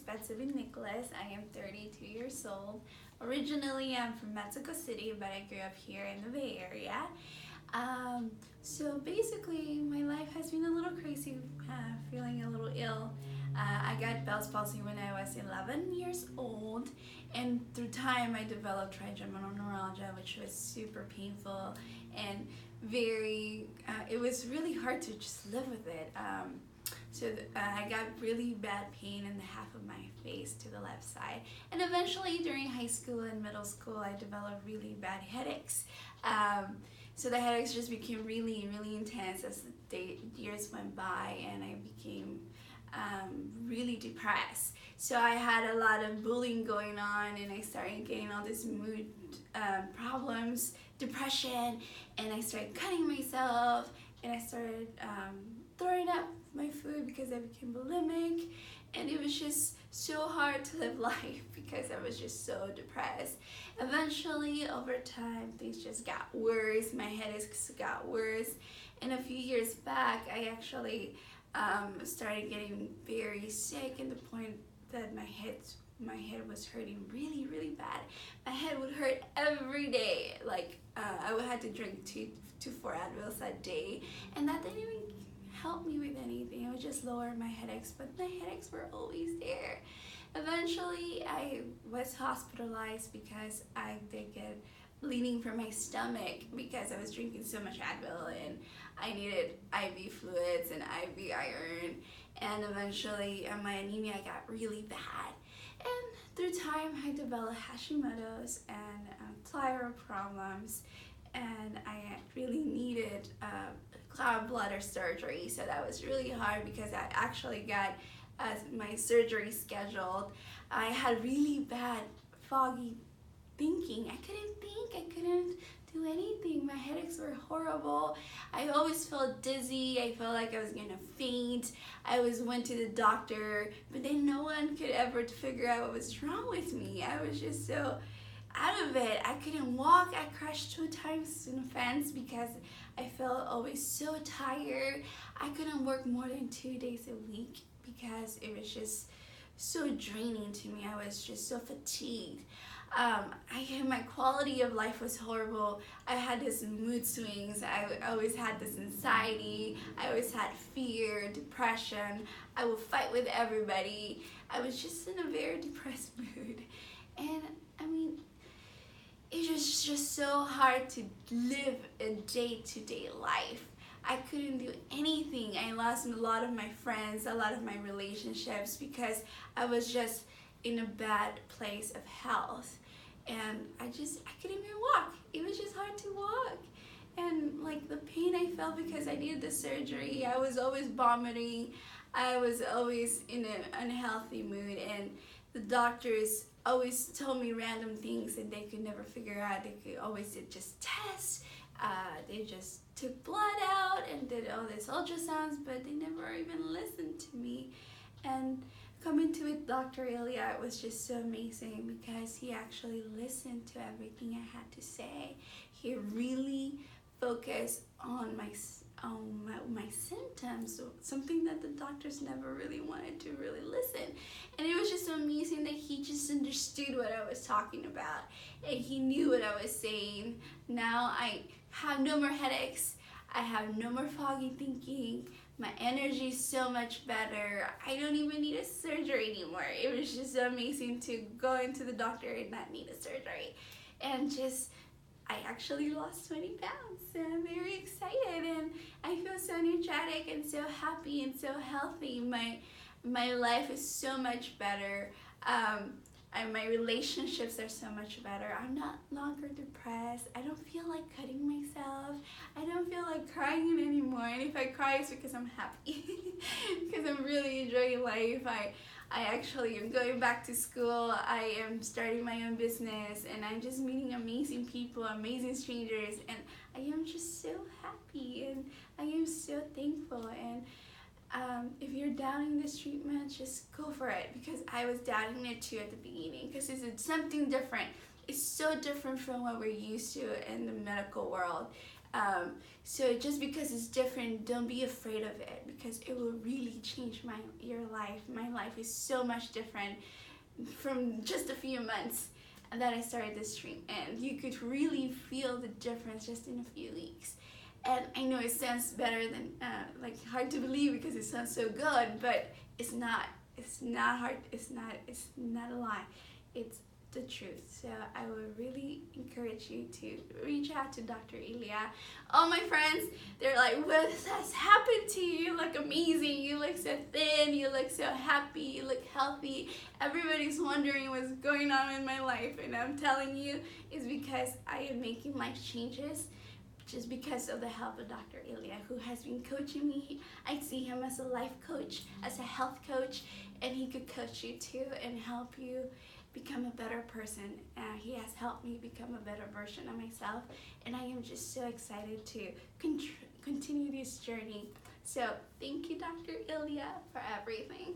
Betsy Nicholas. I am 32 years old. Originally, I'm from Mexico City, but I grew up here in the Bay Area. So basically, my life has been a little crazy, feeling a little ill. I got Bell's palsy when I was 11 years old, and through time, I developed trigeminal neuralgia, which was super painful and it was really hard to just live with it. I got really bad pain in the half of my face to the left side. And eventually during high school and middle school, I developed really bad headaches. So the headaches just became really, really intense as the years went by, and I became really depressed. So I had a lot of bullying going on, and I started getting all these mood problems, depression, and I started cutting myself, and I started throwing up my food because I became bulimic, and it was just so hard to live life because I was just so depressed. Eventually, over time, things just got worse. My headaches got worse, and a few years back, I actually started getting very sick, in the point that my head was hurting really, really bad. My head would hurt every day. Like I would have to drink 2 to 4 Advils a day, and that didn't even help me with anything. It would just lower my headaches, but my headaches were always there. Eventually, I was hospitalized because I did get bleeding from my stomach because I was drinking so much Advil, and I needed IV fluids and IV iron, and eventually my anemia got really bad. And through time, I developed Hashimoto's and thyroid problems, and I really needed cloud bladder surgery. So that was really hard because I actually got my surgery scheduled. I had really bad foggy thinking. I couldn't think, I couldn't do anything. My headaches were horrible. I always felt dizzy. I felt like I was gonna faint. I always went to the doctor, but then no one could ever figure out what was wrong with me. I was just so out of it. I couldn't walk. I crashed 2 times in a fence because I felt always so tired. I couldn't work more than 2 days a week because it was just so draining to me. I was just so fatigued. My quality of life was horrible. I had this mood swings. I always had this anxiety. I always had fear, depression. I would fight with everybody. I was just in a very depressed mood. And I mean, it was just so hard to live a day-to-day life. I couldn't do anything. I lost a lot of my friends, a lot of my relationships, because I was just in a bad place of health, and I couldn't even walk. It was just hard to walk, and like the pain I felt because I needed the surgery, I was always vomiting. I was always in an unhealthy mood, and the doctors always told me random things that they could never figure out. They could always did just tests. They just took blood out and did all this ultrasounds, but they never even listened to me. And coming to it, Dr. Ilya, it was just so amazing because he actually listened to everything I had to say. He really focused on my symptoms, something that the doctors never really wanted to really listen. And it was just so amazing that he just understood what I was talking about, and he knew what I was saying. Now I have no more headaches. I have no more foggy thinking. My energy is so much better. I don't even need a surgery anymore. It was just so amazing to go into the doctor and not need a surgery. And I actually lost 20 pounds, and I'm very excited, and I feel so energetic and so happy and so healthy. My life is so much better. And my relationships are so much better. I'm not longer depressed. I don't feel like cutting myself. I don't feel like crying anymore. And if I cry, it's because I'm happy, because I'm really enjoying life. I actually am going back to school. I am starting my own business, and I'm just meeting amazing people, amazing strangers, and I am just so happy, and I am so thankful. And if you're doubting this treatment, just go for it, because I was doubting it too at the beginning, because it's something different. It's so different from what we're used to in the medical world. So just because it's different, don't be afraid of it, because it will really change your life. My life is so much different from just a few months that I started this stream, and you could really feel the difference just in a few weeks. And I know it sounds better than like hard to believe because it sounds so good, but it's not. It's not hard. It's not a lie. It's the truth. So I would really encourage you to reach out to Dr. Ilya. All my friends, they're like, what has happened to you? You look amazing. You look so thin. You look so happy. You look healthy. Everybody's wondering what's going on in my life. And I'm telling you, it's because I am making life changes just because of the help of Dr. Ilya, who has been coaching me. I see him as a life coach, as a health coach, and he could coach you too and help you become a better person. He has helped me become a better version of myself, and I am just so excited to continue this journey. So thank you, Dr. Ilya, for everything.